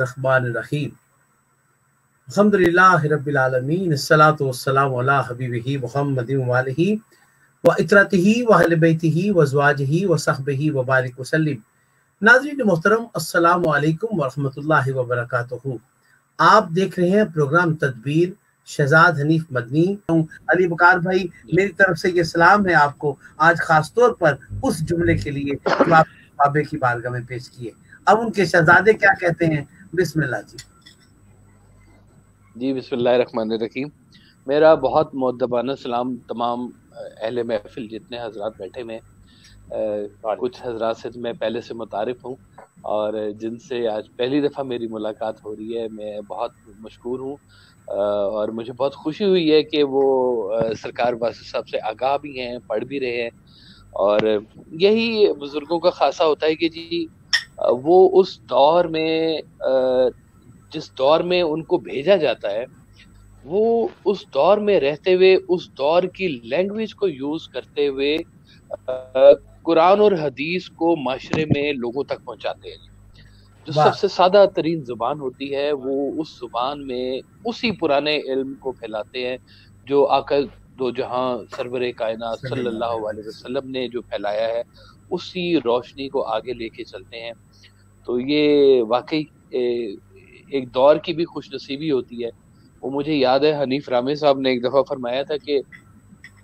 الرحمن الرحیم الحمدللہ رب العالمین الصلاۃ والسلام علی حبیبہ محمد وآلہ وعطرتہ وأہل بیتہ وازواجہ وصحبہ وبارک وسلم۔ ناظرین محترم، السلام علیکم ورحمۃ اللہ وبرکاتہ۔ آپ دیکھ رہے ہیں پروگرام تدبیر، شہزاد حنیف مدنی ہوں۔ علی وقار بھائی، میری طرف سے یہ سلام ہے آپ کو، آج خاص طور پر اس جملے کے لیے جو آپ بابے کی بارگاہ میں پیش کیے۔ اب ان کے شہزادے کیا کہتے ہیں؟ بسم اللہ جی بسم اللہ الرحمن الرحیم۔ میرا بہت مؤدبانہ سلام تمام اہل محفل جتنے حضرات بیٹھے ہوئے ہیں۔ کچھ حضرات سے میں پہلے سے متعارف ہوں اور جن سے آج پہلی دفعہ میری ملاقات ہو رہی ہے، میں بہت مشکور ہوں اور مجھے بہت خوشی ہوئی ہے کہ وہ سرکار واسف صاحب سے آگاہ بھی ہیں، پڑھ بھی رہے ہیں، اور یہی بزرگوں کا خاصہ ہوتا ہے کہ جی وہ اس دور میں جس دور میں ان کو بھیجا جاتا ہے، وہ اس دور میں رہتے ہوئے اس دور کی لینگویج کو یوز کرتے ہوئے قرآن اور حدیث کو معاشرے میں لوگوں تک پہنچاتے ہیں۔ جو سب سے سادہ ترین زبان ہوتی ہے، وہ اس زبان میں اسی پرانے علم کو پھیلاتے ہیں جو آقا دو جہاں سرور کائنات صلی اللہ علیہ وسلم نے جو پھیلایا ہے، اسی روشنی کو آگے لے کے چلتے ہیں۔ تو یہ واقعی ایک دور کی بھی خوش نصیبی ہوتی ہے۔ وہ مجھے یاد ہے حنیف رامے صاحب نے ایک دفعہ فرمایا تھا کہ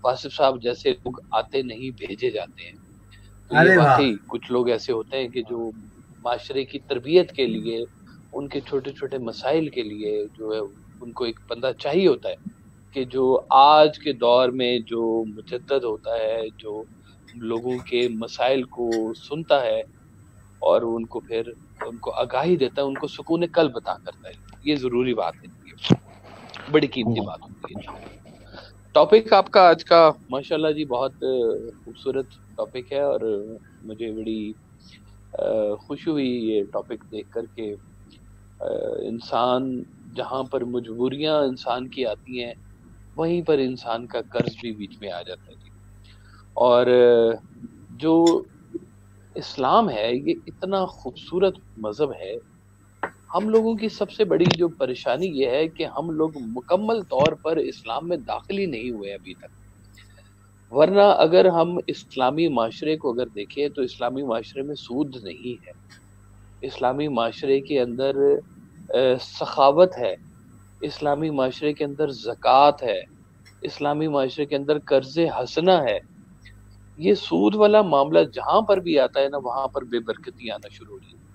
واصف صاحب جیسے لوگ آتے نہیں بھیجے جاتے ہیں۔ تو یہ واقعی کچھ لوگ ایسے ہوتے ہیں کہ جو معاشرے کی تربیت کے لیے، ان کے چھوٹے چھوٹے مسائل کے لیے جو ہے ان کو ایک بندہ چاہیے ہوتا ہے کہ جو آج کے دور میں جو مجدد ہوتا ہے، جو لوگوں کے مسائل کو سنتا ہے اور ان کو پھر ان کو آگاہی دیتا ہے، ان کو سکون قلب عطا کرتا ہے۔ یہ ضروری بات ہے، بڑی قیمتی بات ہوتی ہے۔ ٹاپک آپ کا آج کا ماشاءاللہ جی بہت خوبصورت ٹاپک ہے، اور مجھے بڑی خوشی ہوئی یہ ٹاپک دیکھ کر کہ انسان جہاں پر مجبوریاں انسان کی آتی ہیں، وہیں پر انسان کا قرض بھی بیچ میں آ جاتا ہے جی۔ اور جو اسلام ہے یہ اتنا خوبصورت مذہب ہے، ہم لوگوں کی سب سے بڑی جو پریشانی یہ ہے کہ ہم لوگ مکمل طور پر اسلام میں داخل ہی نہیں ہوئے ابھی تک۔ ورنہ اگر ہم اسلامی معاشرے کو اگر دیکھیں تو اسلامی معاشرے میں سود نہیں ہے، اسلامی معاشرے کے اندر سخاوت ہے، اسلامی معاشرے کے اندر زکوٰۃ ہے، اسلامی معاشرے کے اندر قرض حسنہ ہے۔ یہ سود والا معاملہ جہاں پر بھی آتا ہے نا، وہاں پر بے برکتی آنا شروع ہو جاتی ہے۔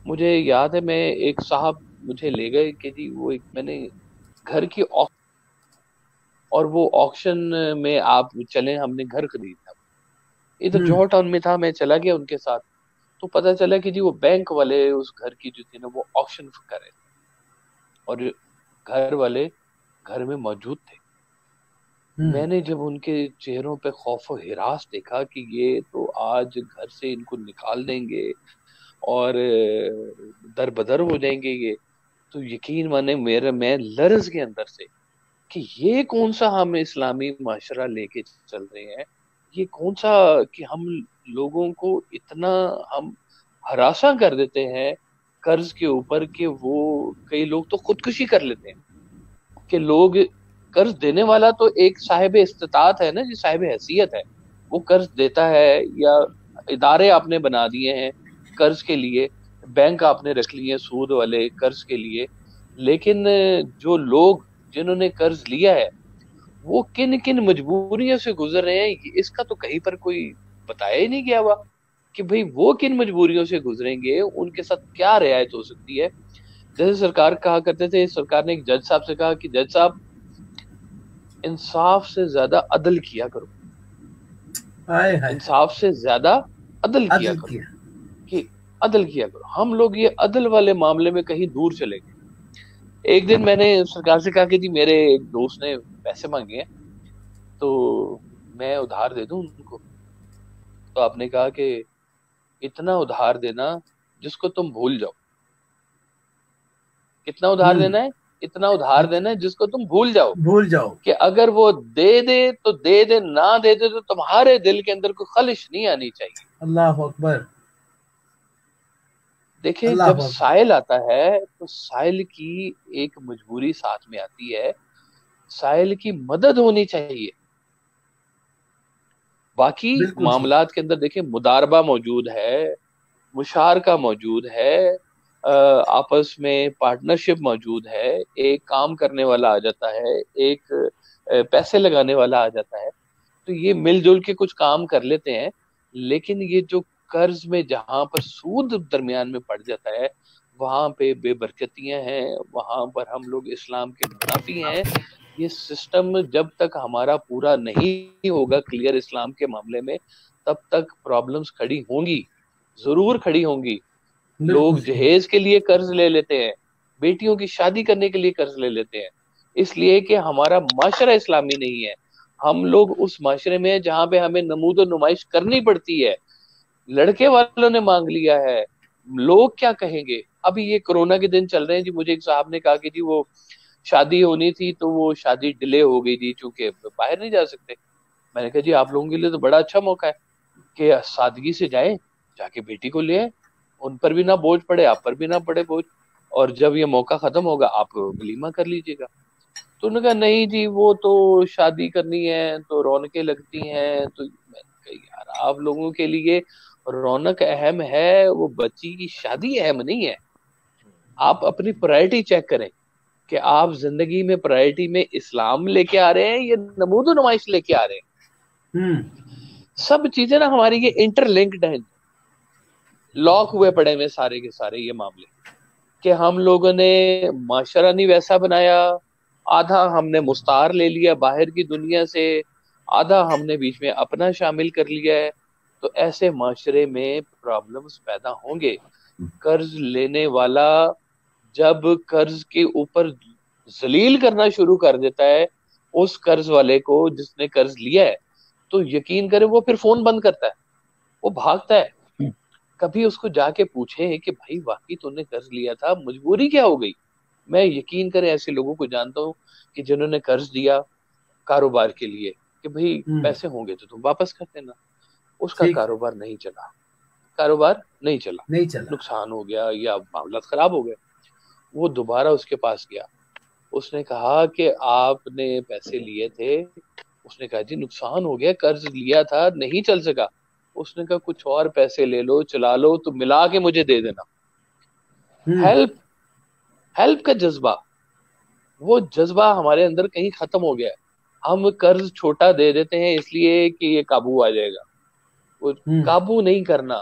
مجھے یاد ہے میں ایک صاحب مجھے لے گئے کہ جی وہ ایک میں نے گھر کی اور وہ آکشن میں آپ چلیں، ہم نے گھر خریدا، ادھر جوہر ٹاؤن میں تھا، میں چلا گیا ان کے ساتھ، تو پتہ چلا کہ جی وہ بینک والے اس گھر کی جو تھی نا وہ آکشن کر رہے تھے، اور گھر والے گھر میں موجود تھے۔ میں نے جب ان کے چہروں پہ خوف و ہراس دیکھا کہ یہ تو آج گھر سے ان کو نکال دیں گے اور در بدر ہو جائیں گے یہ، تو یقین مانے میں لرز کے اندر سے کہ یہ کون سا ہم اسلامی معاشرہ لے کے چل رہے ہیں، یہ کون سا کہ ہم لوگوں کو اتنا ہم ہراساں کر دیتے ہیں قرض کے اوپر کہ وہ کئی لوگ تو خودکشی کر لیتے ہیں۔ کہ لوگ قرض دینے والا تو ایک صاحب استطاعت ہے نا جی، صاحب حیثیت ہے، وہ قرض دیتا ہے، یا ادارے آپ نے بنا دیے ہیں قرض کے لیے، بینک آپ نے رکھ لیے سود والے قرض کے لیے، لیکن جو لوگ جنہوں نے قرض لیا ہے وہ کن کن مجبوریوں سے گزر رہے ہیں، اس کا تو کہیں پر کوئی بتایا ہی نہیں گیا ہوا کہ بھئی وہ کن مجبوریوں سے گزریں گے، ان کے ساتھ کیا رعایت ہو سکتی ہے۔ جیسے سرکار کہا کرتے تھے، سرکار نے ایک جج صاحب سے کہا کہ جج صاحب انصاف سے زیادہ عدل کیا کرو، انصاف سے زیادہ عدل کیا کرو، کہ عدل کیا کرو۔ ہم لوگ یہ عدل والے معاملے میں کہیں دور چلے گئے۔ ایک دن میں نے سرکار سے کہا کہ جی میرے ایک دوست نے پیسے مانگے ہیں تو میں ادھار دے دوں ان کو، تو آپ نے کہا کہ اتنا ادھار دینا جس کو تم بھول جاؤ۔ کتنا ادھار دینا ہے؟ اتنا ادھار دینا ہے جس کو تم بھول جاؤ کہ اگر وہ دے دے تو دے دے، نہ دے دے تو تمہارے دل کے اندر کوئی خلش نہیں آنی چاہیے۔ اللہ اکبر۔ دیکھیں جب سائل آتا ہے تو سائل کی ایک مجبوری ساتھ میں آتی ہے، سائل کی مدد ہونی چاہیے. باقی معاملات کے اندر دیکھیں مداربہ موجود ہے، مشارکہ موجود ہے، آپس میں پارٹنرشپ موجود ہے، ایک کام کرنے والا آ جاتا ہے، ایک پیسے لگانے والا آ جاتا ہے، تو یہ مل جل کے کچھ کام کر لیتے ہیں. لیکن یہ جو قرض میں جہاں پر سود درمیان میں پڑ جاتا ہے وہاں پہ بے برکتیاں ہیں، وہاں پر ہم لوگ اسلام کے منافی ہیں. یہ سسٹم جب تک ہمارا پورا نہیں ہوگا کلیئر اسلام کے معاملے میں تب تک پرابلمز کھڑی ہوں گی، ضرور کھڑی ہوں گی. لوگ جہیز کے لیے قرض لے لیتے ہیں، بیٹیوں کی شادی کرنے کے لیے قرض لے لیتے ہیں، اس لیے کہ ہمارا معاشرہ اسلامی نہیں ہے. ہم لوگ اس معاشرے میں جہاں پہ ہمیں نمود و نمائش کرنی پڑتی ہے. لڑکے والوں نے مانگ لیا ہے، لوگ کیا کہیں گے. ابھی یہ کورونا کے دن چل رہے ہیں جی، مجھے ایک صاحب نے کہا کہ جی وہ شادی ہونی تھی تو وہ شادی ڈیلے ہو گئی تھی چونکہ باہر نہیں جا سکتے. میں نے کہا جی آپ لوگوں کے لیے تو بڑا اچھا موقع ہے کہ سادگی سے جائیں، جا کے بیٹی کو لے آئیں، ان پر بھی نہ بوجھ پڑے، آپ پر بھی نہ پڑے بوجھ، اور جب یہ موقع ختم ہوگا آپ ولیمہ کر لیجیے گا. تو انہوں نے کہا نہیں جی وہ تو شادی کرنی ہے تو رونقیں لگتی ہیں. تو میں نے کہا یار آپ لوگوں کے لیے رونق اہم ہے، وہ بچی کی شادی اہم نہیں ہے. آپ اپنی پرائرٹی چیک کریں کہ آپ زندگی میں پرائرٹی میں اسلام لے کے آ رہے ہیں یا نمود و نمائش لے کے آ رہے ہیں. سب چیزیں نا ہماری یہ انٹر لنکڈ ہیں، لاک ہوئے پڑے ہوئے سارے کے سارے یہ معاملے، کہ ہم لوگوں نے معاشرہ نہیں ویسا بنایا، آدھا ہم نے مستعار لے لیا باہر کی دنیا سے، آدھا ہم نے بیچ میں اپنا شامل کر لیا ہے. تو ایسے معاشرے میں پرابلمز پیدا ہوں گے. قرض لینے والا جب قرض کے اوپر ذلیل کرنا شروع کر دیتا ہے اس قرض والے کو جس نے قرض لیا ہے، تو یقین کرے وہ پھر فون بند کرتا ہے، وہ بھاگتا ہے. کبھی اس کو جا کے پوچھے کہ بھائی واقعی تو نے قرض لیا تھا، مجبوری کیا ہو گئی. میں یقین کرے ایسے لوگوں کو جانتا ہوں کہ جنہوں نے قرض دیا کاروبار کے لیے کہ بھئی پیسے ہوں گے تو تم واپس کر دینا، اس کا کاروبار نہیں چلا، کاروبار نہیں چلا، نقصان ہو گیا یا معاملات خراب ہو گئے. وہ دوبارہ اس کے پاس گیا، اس نے کہا کہ آپ نے پیسے لیے تھے. اس نے کہا جی نقصان ہو گیا، قرض لیا تھا نہیں چل سکا. اس نے کہا کچھ اور پیسے لے لو چلا لو تو ملا کے مجھے دے دینا. ہیلپ کا جذبہ، وہ جذبہ ہمارے اندر کہیں ختم ہو گیا ہے. ہم قرض چھوٹا دے دیتے ہیں اس لیے کہ یہ قابو آ جائے گا. وہ قابو نہیں کرنا،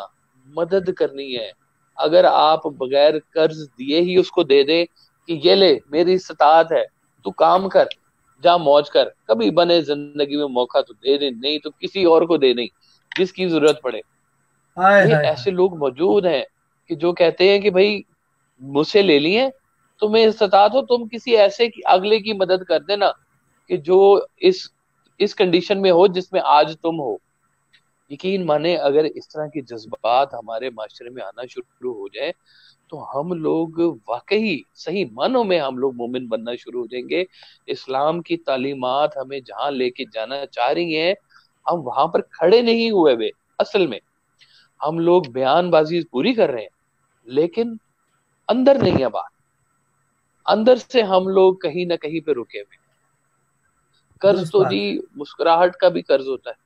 مدد کرنی ہے. اگر آپ بغیر قرض دیے ہی اس کو دے دیں کہ یہ لے میری استطاعت ہے تو کام کر، جا موج کر، کبھی بنے زندگی میں موقع تو دے دیں، نہیں تو کسی اور کو دے دیں جس کی ضرورت پڑے. یہ ایسے لوگ موجود ہیں کہ جو کہتے ہیں کہ بھائی مجھ سے لے لیے تمہیں استطاعت ہو تم کسی ایسے اگلے کی مدد کر دینا کہ جو اس کنڈیشن میں ہو جس میں آج تم ہو. یقین مانے اگر اس طرح کے جذبات ہمارے معاشرے میں آنا شروع ہو جائے تو ہم لوگ واقعی صحیح معنوں میں ہم لوگ مومن بننا شروع ہو جائیں گے. اسلام کی تعلیمات ہمیں جہاں لے کے جانا چاہ رہی ہیں ہم وہاں پر کھڑے نہیں ہوئے ہوئے. اصل میں ہم لوگ بیان بازی پوری کر رہے ہیں لیکن اندر نہیں ہے بات، اندر سے ہم لوگ کہیں نہ کہیں پہ رکے ہوئے. قرض تو جی مسکراہٹ کا بھی قرض ہوتا ہے،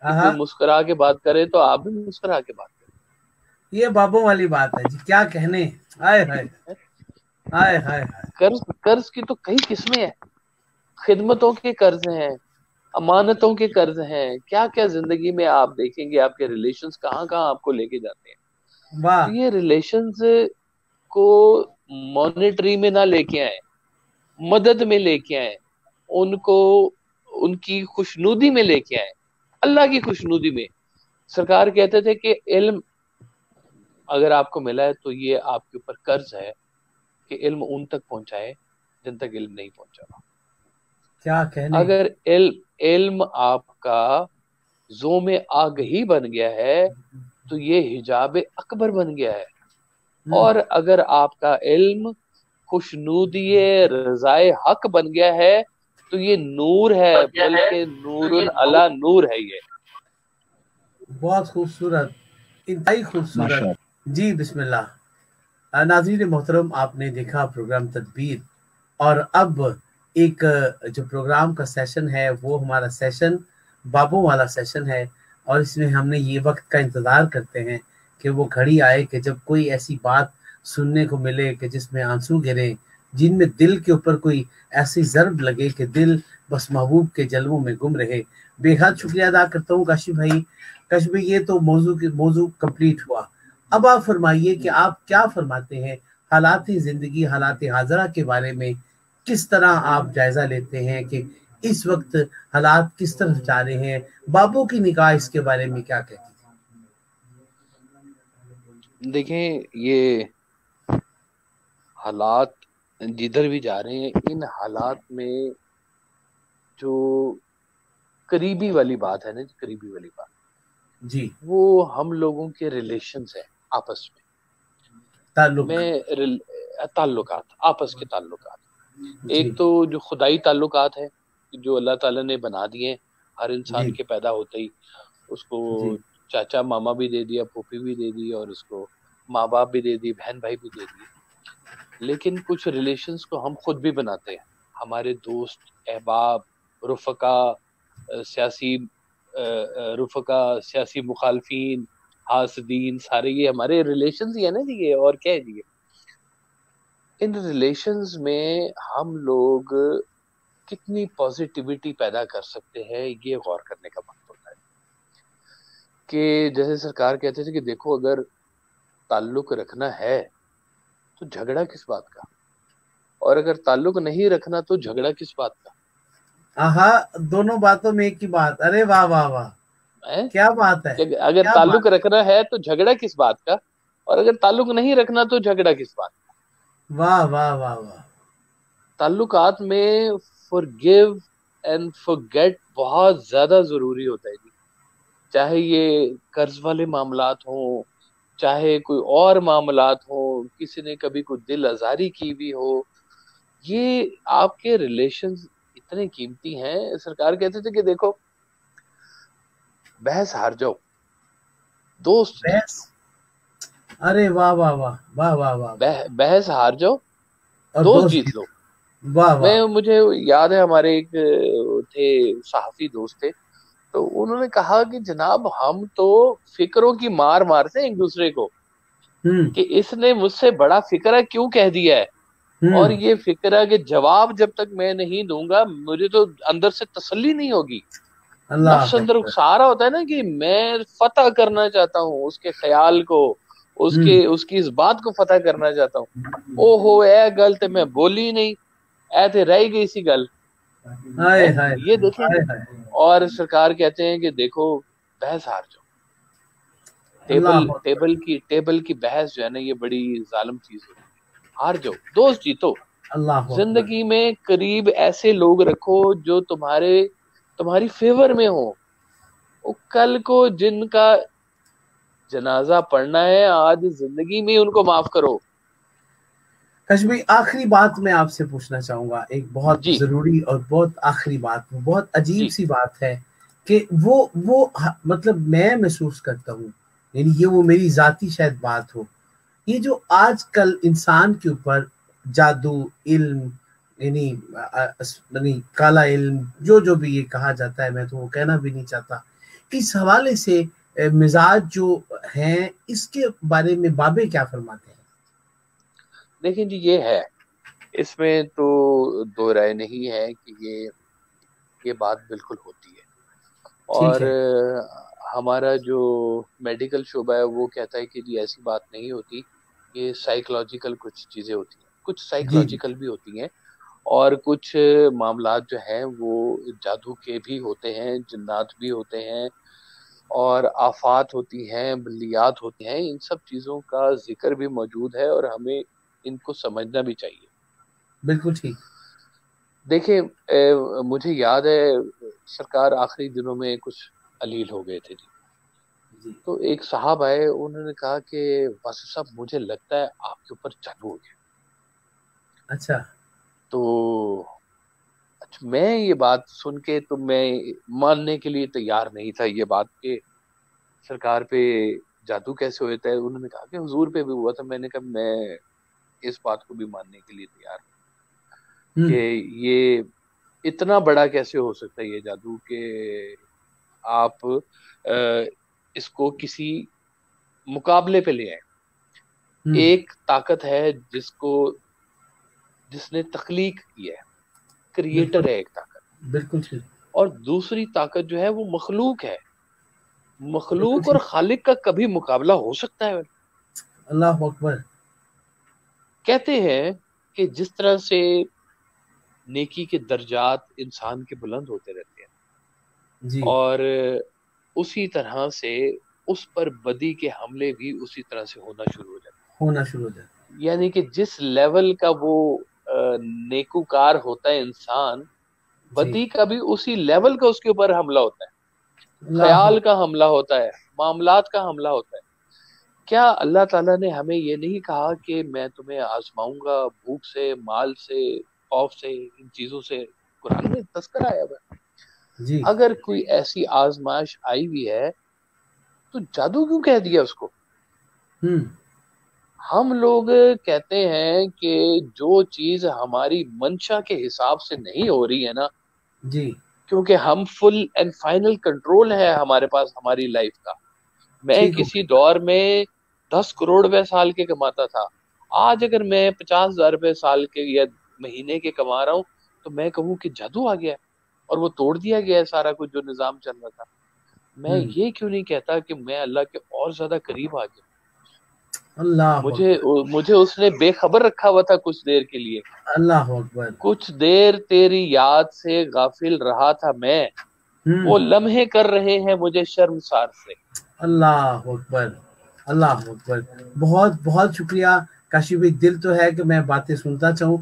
کوئی مسکرا کے بات کرے تو آپ بھی مسکرا کے بات کریں. یہ بابوں والی بات ہے جی، کیا کہنے. قرض کی تو کئی قسمیں ہیں، خدمتوں کے قرض ہیں، امانتوں کے قرض ہیں، کیا کیا زندگی میں آپ دیکھیں گے آپ کے ریلیشنز کہاں کہاں آپ کو لے کے جاتے ہیں. تو یہ ریلیشنز کو مانیٹری میں نہ لے کے آئیں، مدد میں لے کے آئیں، ان کو ان کی خوشنودی میں لے کے آئیں، اللہ کی خوشنودی میں. سرکار کہتے تھے کہ علم اگر آپ کو ملا ہے تو یہ آپ کے اوپر قرض ہے کہ علم ان تک پہنچائے جن تک علم نہیں پہنچا. کیا کہنے. اگر علم آپ کا زوم آگہی بن گیا ہے تو یہ حجاب اکبر بن گیا ہے. اور اگر آپ کا علم خوشنودی رضائے حق بن گیا ہے تو یہ نور ہے، بلکہ نور علی نور ہے. یہ بہت خوبصورت، انتہائی خوبصورت. جی بسم اللہ۔ ناظرین محترم، آپ نے دیکھا پروگرام تدبیر، اور اب ایک جو پروگرام کا سیشن ہے وہ ہمارا سیشن بابوں والا سیشن ہے، اور اس میں ہم نے یہ وقت کا انتظار کرتے ہیں کہ وہ گھڑی آئے کہ جب کوئی ایسی بات سننے کو ملے کہ جس میں آنسو گرے، جن میں دل کے اوپر کوئی ایسی ضرب لگے کہ دل بس محبوب کے جلووں میں گم رہے۔ بے حد شکریہ ادا کرتا ہوں کاشف بھائی۔ کاشف بھائی، یہ تو موضوع کمپلیٹ ہوا۔ اب آپ فرمائیے کہ آپ کیا فرماتے ہیں حالات زندگی، حالات حاضرہ کے بارے میں، کس طرح آپ جائزہ لیتے ہیں کہ اس وقت حالات کس طرح جا رہے ہیں؟ بابوں کی نگاہ اس کے بارے میں کیا کہتی ہیں؟ دیکھیں، یہ حالات جدھر بھی جا رہے ہیں، ان حالات میں جو قریبی والی بات ہے نا، قریبی والی بات جی، وہ ہم لوگوں کے ریلیشنز ہیں آپس میں، تعلقات، آپس کے تعلقات۔ جی ایک تو جو خدائی تعلقات ہیں جو اللہ تعالیٰ نے بنا دیے، ہر انسان جی کے پیدا ہوتے ہی اس کو جی چاچا ماما بھی دے دیا، پھوپھی بھی دے دی، اور اس کو ماں باپ بھی دے دی، بہن بھائی بھی دے دیے۔ لیکن کچھ ریلیشنز کو ہم خود بھی بناتے ہیں، ہمارے دوست، احباب، رفقا، سیاسی سیاسی مخالفین، حاسدین، سارے یہ ہمارے ریلیشنز ہی ہے نا جی، یہ اور کیا ہے جی۔ ان ریلیشنز میں ہم لوگ کتنی پازیٹیوٹی پیدا کر سکتے ہیں، یہ غور کرنے کا وقت ہوتا ہے۔ کہ جیسے سرکار کہتے تھے کہ دیکھو، اگر تعلق رکھنا ہے تو جھگڑا کس بات کا، اور اگر تعلق نہیں رکھنا تو جھگڑا کس بات کا۔ آہا، دونوں باتوں میں ایک ہی بات، ارے واہ واہ واہ، کیا بات ہے، کہ اگر کیا تعلق بات ہے، رکھنا ہے تو جھگڑا کس بات کا، اور اگر تعلق نہیں رکھنا تو جھگڑا کس بات کا۔ واہ واہ واہ واہ۔ تعلقات میں forgive and forget بہت زیادہ ضروری ہوتا ہے جی، چاہے یہ قرض والے معاملات ہوں، چاہے کوئی اور معاملات ہوں، کسی نے کبھی کوئی دل آزاری کی بھی ہو، یہ آپ کے ریلیشنز اتنے قیمتی ہیں۔ سرکار کہتے تھے کہ دیکھو، بحث ہار جاؤ، دوست جیت بحث، لو۔ ارے واہ واہ واہ واہ واہ واہ واہ، بحث ہار جاؤ، اور دوست دوست جیت جی، لو۔ واہ واہ، مجھے یاد ہے، ہمارے ایک تھے صحافی دوست تھے، تو انہوں نے کہا کہ جناب، ہم تو فکروں کی مار مارتے ہیں ایک دوسرے کو، کہ اس نے مجھ سے بڑا فکرہ کیوں کہہ دیا ہے، اور یہ فکرہ کے جواب جب تک میں نہیں دوں گا مجھے تو اندر سے تسلی نہیں ہوگی۔ نفس اللہ اندر اکبر، سارا ہوتا ہے نا کہ میں فتح کرنا چاہتا ہوں اس کے خیال کو، اس کی اس بات کو فتح کرنا چاہتا ہوں۔ او ہو، اے گل تے میں بولی نہیں، اے تے رہ گئی سی گل ہائے ہے، ہائے یہ دیکھیں۔ ہائے ہائے، اور سرکار کہتے ہیں کہ دیکھو، بحث ہار جاؤ۔ اللہ اکبر، ٹیبل کی بحث جو ہے نا، یہ بڑی ظالم چیز ہوتی ہے، ہار جاؤ، دوست جیتو۔ اللہ اکبر، زندگی میں قریب ایسے لوگ رکھو جو تمہاری فیور میں ہو، کل کو جن کا جنازہ پڑھنا ہے آج زندگی میں ان کو معاف کرو۔ کشمیر، آخری بات میں آپ سے پوچھنا چاہوں گا، ایک بہت جی ضروری اور بہت آخری بات، بہت عجیب جی سی بات ہے کہ وہ مطلب میں محسوس کرتا ہوں، یعنی یہ وہ میری ذاتی شاید بات ہو، یہ جو آج کل انسان کے اوپر جادو، علم، یعنی کالا علم، جو بھی یہ کہا جاتا ہے، میں تو وہ کہنا بھی نہیں چاہتا، اس حوالے سے مزاج جو ہیں، اس کے بارے میں بابے کیا فرماتے ہیں؟ دیکھیں جی، یہ ہے، اس میں تو دو رائے نہیں ہے کہ یہ بات بالکل ہوتی ہے۔ ٹھیک اور ہے، ہمارا جو میڈیکل شعبہ ہے وہ کہتا ہے کہ جی ایسی بات نہیں ہوتی، یہ سائیکولوجیکل کچھ چیزیں ہوتی ہیں، کچھ جی جی، سائیکولوجیکل بھی ہوتی ہیں، اور کچھ معاملات جو ہیں وہ جادو کے بھی ہوتے ہیں، جنات بھی ہوتے ہیں، اور آفات ہوتی ہیں، بلیات ہوتی ہیں، ان سب چیزوں کا ذکر بھی موجود ہے، اور ہمیں ان کو سمجھنا بھی چاہیے۔ بالکل ٹھیک، دیکھیں، مجھے یاد ہے سرکار آخری دنوں میں کچھ علیل ہو گئے تھے جی، جی، تو ایک صاحب آئے، انہوں نے کہا کہ واسف صاحب، مجھے لگتا ہے آپ کے اوپر جادو ہو گیا۔ اچھا، تو اچھا، میں یہ بات سن کے تو میں ماننے کے لیے تیار نہیں تھا یہ بات کہ سرکار پہ جادو کیسے ہوتا ہے؟ انہوں نے کہا کہ حضور پہ بھی ہوا تھا. میں نے کہا میں اس بات کو بھی ماننے کے لیے تیار ہوں کہ یہ اتنا بڑا کیسے ہو سکتا ہے یہ جادو کہ آپ اس کو کسی مقابلے پہ لے آئے. ایک طاقت ہے جس نے تخلیق کی ہے، کریٹر ہے ایک طاقت، بالکل ٹھیک. اور دوسری طاقت جو ہے وہ مخلوق ہے. مخلوق اور خالق کا کبھی مقابلہ ہو سکتا ہے؟ اللہ اکبر. کہتے ہیں کہ جس طرح سے نیکی کے درجات انسان کے بلند ہوتے رہتے ہیں جی، اور اسی طرح سے اس پر بدی کے حملے بھی اسی طرح سے ہونا شروع ہو جاتے ہیں. یعنی کہ جس لیول کا وہ نیکوکار ہوتا ہے انسان، بدی کا بھی اسی لیول کا اس کے اوپر حملہ ہوتا ہے. خیال کا حملہ ہوتا ہے، معاملات کا حملہ ہوتا ہے. کیا اللہ تعالیٰ نے ہمیں یہ نہیں کہا کہ میں تمہیں آزماؤں گا بھوک سے، مال سے، خوف سے، ان چیزوں سے؟ قرآن میں تذکرہ آیا ہوا جی. اگر کوئی ایسی آزمائش آئی ہوئی ہے تو جادو کیوں کہہ دیا اس کو؟ ہم لوگ کہتے ہیں کہ جو چیز ہماری منشا کے حساب سے نہیں ہو رہی ہے نا جی، کیونکہ ہم فل اینڈ فائنل کنٹرول ہے ہمارے پاس ہماری لائف کا. میں کسی دور میں 10 کروڑ روپے سال کے کماتا تھا. آج اگر میں 50,000 روپے سال کے یا مہینے کے کما رہا ہوں تو میں کہوں کہ جادو آ گیا اور وہ توڑ دیا گیا ہے سارا کچھ جو نظام چل رہا تھا. میں یہ کیوں نہیں کہتا کہ میں اللہ کے اور زیادہ قریب آ گیا؟ اللہ مجھے اس نے بے خبر رکھا ہوا تھا کچھ دیر کے لیے. اللہ اکبر. کچھ دیر تیری یاد سے غافل رہا تھا میں، وہ لمحے کر رہے ہیں مجھے شرمسار سے. اللہ اکبر، اللہ اکبر. بہت بہت شکریہ کاشف بھائی. دل تو ہے کہ میں باتیں سنتا چاہوں،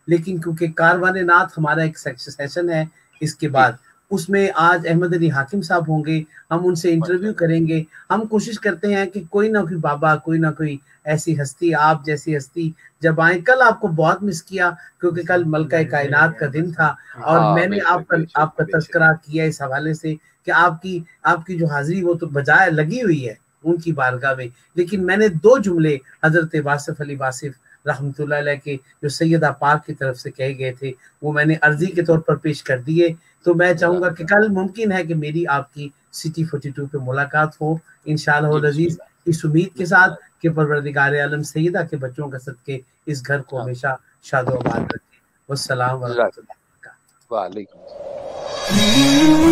لیکن کیونکہ کاروان نعت ہمارا ایک سیشن ہے اس کے بعد، اس میں آج احمد علی حاکم صاحب ہوں گے، ہم ان سے انٹرویو کریں گے. ہم کوشش کرتے ہیں کہ کوئی نہ کوئی بابا، کوئی نہ کوئی ایسی ہستی، آپ جیسی ہستی جب آئیں. کل آپ کو بہت مس کیا کیونکہ کل ملکہ کائنات کا دن تھا، اور میں نے آپ کا تذکرہ کیا اس حوالے سے کہ آپ کی جو حاضری وہ تو بجائے لگی ہوئی ہے ان کی بارگاہ میں. لیکن میں نے 2 جملے حضرت واصف علی واصف رحمۃ اللہ علیہ کے جو سیدہ پاک کی طرف سے کہے گئے تھے وہ میں نے عرضی کے طور پر پیش کر دیے. تو میں چاہوں گا کہ کل ممکن ہے کہ میری آپ کی سٹی 42 پہ ملاقات ہو انشاءاللہ العزیز، اس امید کے ساتھ کہ پروردگار عالم سیدہ کے بچوں کا صدقے اس گھر کو ہمیشہ شاد و آباد رکھے. والسلام ورحمۃ اللہ وعلیکم السلام.